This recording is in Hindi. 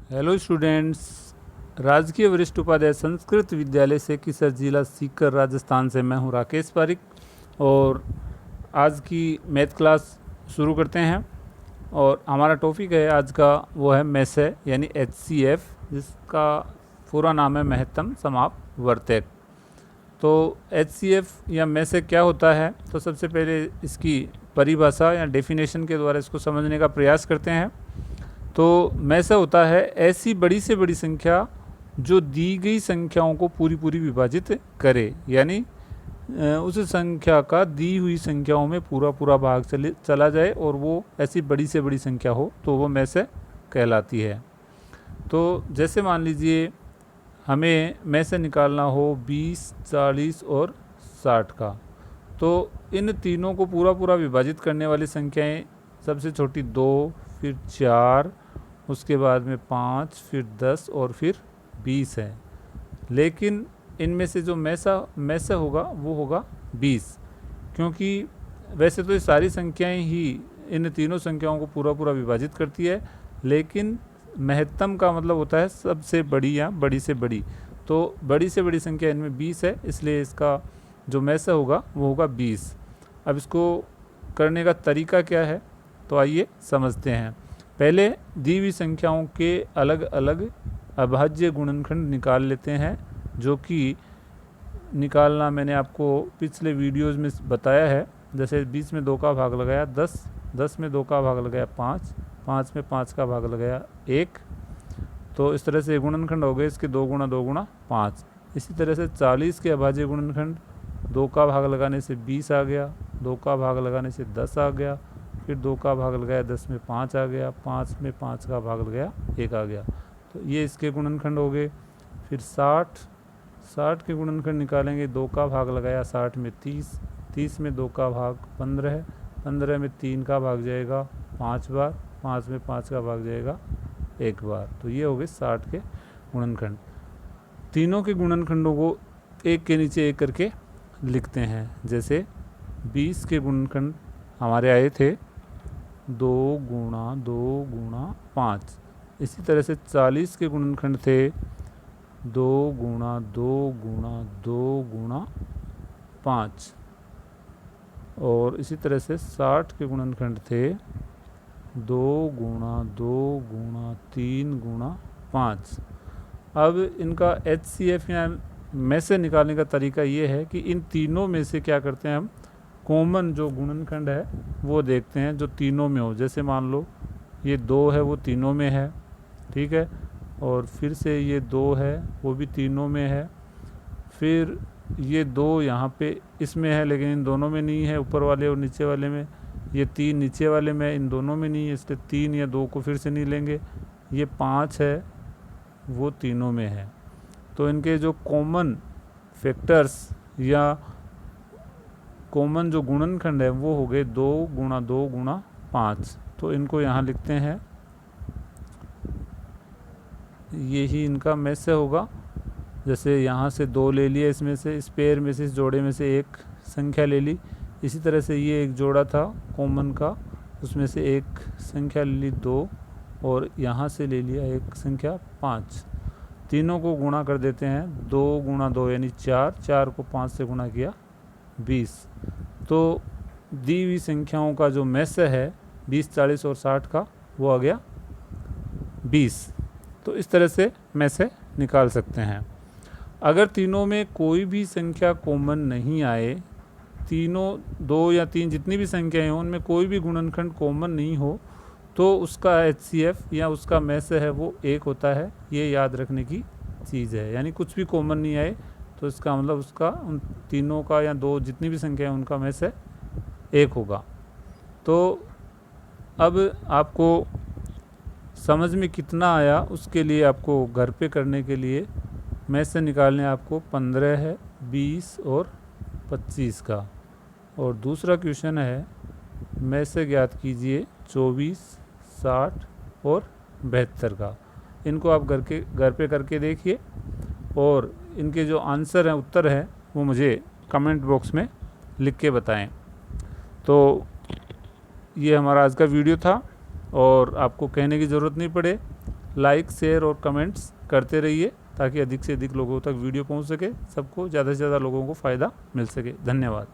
हेलो स्टूडेंट्स, राजकीय वरिष्ठ उपाध्याय संस्कृत विद्यालय से किसर जिला सीकर राजस्थान से मैं हूं राकेश पारिक। और आज की मैथ क्लास शुरू करते हैं। और हमारा टॉपिक है आज का वो है मैसे यानी HCF, जिसका पूरा नाम है महत्तम समापवर्तक। तो HCF या मैसे क्या होता है, तो सबसे पहले इसकी परिभाषा या डेफिनेशन के द्वारा इसको समझने का प्रयास करते हैं। तो मैसे होता है ऐसी बड़ी से बड़ी संख्या जो दी गई संख्याओं को पूरी पूरी विभाजित करे, यानी उस संख्या का दी हुई संख्याओं में पूरा पूरा भाग चला जाए और वो ऐसी बड़ी से बड़ी संख्या हो तो वो मैसे कहलाती है। तो जैसे मान लीजिए हमें मैसे निकालना हो 20, 40 और 60 का, तो इन तीनों को पूरा पूरा विभाजित करने वाली संख्याएं सबसे छोटी 2, फिर 4, उसके बाद में 5, फिर 10 और फिर 20 है। लेकिन इनमें से जो मैसे होगा वो होगा 20, क्योंकि वैसे तो ये सारी संख्याएं ही इन तीनों संख्याओं को पूरा पूरा विभाजित करती है, लेकिन महत्तम का मतलब होता है सबसे बड़ी या बड़ी से बड़ी। तो बड़ी से बड़ी संख्या इनमें 20 है, इसलिए इसका जो मैसे होगा वो होगा 20। अब इसको करने का तरीका क्या है, तो आइए समझते हैं। पहले दी हुई संख्याओं के अलग अलग अभाज्य गुणनखंड निकाल लेते हैं, जो कि निकालना मैंने आपको पिछले वीडियोज़ में बताया है। जैसे 20 में 2 का भाग लगाया 10, 10 में 2 का भाग लगाया 5, 5 में 5 का भाग लगाया 1। तो इस तरह से गुणनखंड हो गए इसके 2 गुणा 2 गुणा 5। इसी तरह से 40 के अभाज्य गुणनखंड 2 का भाग लगाने से 20 आ गया, 2 का भाग लगाने से 10 आ गया, फिर 2 का भाग लगाया 10 में 5 आ गया, 5 में 5 का भाग लगाया 1 आ गया। तो ये इसके गुणनखंड हो गए। फिर 60 के गुणनखंड निकालेंगे। 2 का भाग लगाया 60 में 30, 30 में 2 का भाग 15 है, 15 में 3 का भाग जाएगा 5 बार, 5 में 5 का भाग जाएगा 1 बार। तो ये हो गए 60 के गुणनखंड। तीनों के गुणनखंडों को एक के नीचे एक करके लिखते हैं। जैसे 20 के गुणनखंड हमारे आए थे 2 गुणा 2 गुणा 5। इसी तरह से 40 के गुणनखंड थे 2 गुणा 2 गुणा 2 गुणा 5। और इसी तरह से 60 के गुणनखंड थे 2 गुणा 2 गुणा 3 गुणा 5। अब इनका HCF या मैसे निकालने का तरीका ये है कि इन तीनों में से क्या करते हैं, हम कॉमन जो गुणनखंड है वो देखते हैं जो तीनों में हो। जैसे मान लो ये 2 है वो तीनों में है, ठीक है, और फिर से ये 2 है वो भी तीनों में है, फिर ये 2 यहाँ पे इसमें है लेकिन इन दोनों में नहीं है, ऊपर वाले और नीचे वाले में। ये 3 नीचे वाले में, इन दोनों में नहीं है, इसलिए 3 या 2 को फिर से नहीं लेंगे। ये 5 है वो तीनों में है। तो इनके जो कॉमन फैक्टर्स या कॉमन जो गुणनखंड है वो हो गए 2 गुणा 2 गुणा 5। तो इनको यहाँ लिखते हैं, यही इनका मैसे होगा। जैसे यहाँ से 2 ले लिया, इसमें से इस पेयर में से इस जोड़े में से एक संख्या ले ली। इसी तरह से ये एक जोड़ा था कॉमन का, उसमें से एक संख्या ले ली 2, और यहाँ से ले लिया एक संख्या 5। तीनों को गुणा कर देते हैं। 2 गुणा 2 यानी 4, 4 को 5 से गुणा किया 20। तो दी हुई संख्याओं का जो मैसे है 20, 40 और 60 का वो आ गया 20। तो इस तरह से मैसे निकाल सकते हैं। अगर तीनों में कोई भी संख्या कॉमन नहीं आए, तीनों 2 या 3 जितनी भी संख्याएं हों उनमें कोई भी गुणनखंड कॉमन नहीं हो, तो उसका HCF या उसका मैसे है वो 1 होता है। ये याद रखने की चीज़ है, यानी कुछ भी कॉमन नहीं आए तो इसका मतलब उसका उन तीनों का या 2 जितनी भी संख्या है उनका मैसे 1 होगा। तो अब आपको समझ में कितना आया उसके लिए आपको घर पे करने के लिए मैसे निकालने आपको 15 है, 20 और 25 का। और दूसरा क्वेश्चन है मैसे ज्ञात कीजिए 24, 60 और 72 का। इनको आप घर पे करके देखिए और इनके जो आंसर हैं, उत्तर हैं, वो मुझे कमेंट बॉक्स में लिख के बताएं। तो ये हमारा आज का वीडियो था और आपको कहने की ज़रूरत नहीं पड़े, लाइक, शेयर और कमेंट्स करते रहिए ताकि अधिक से अधिक लोगों तक वीडियो पहुंच सके, सबको ज़्यादा से ज़्यादा लोगों को फ़ायदा मिल सके। धन्यवाद।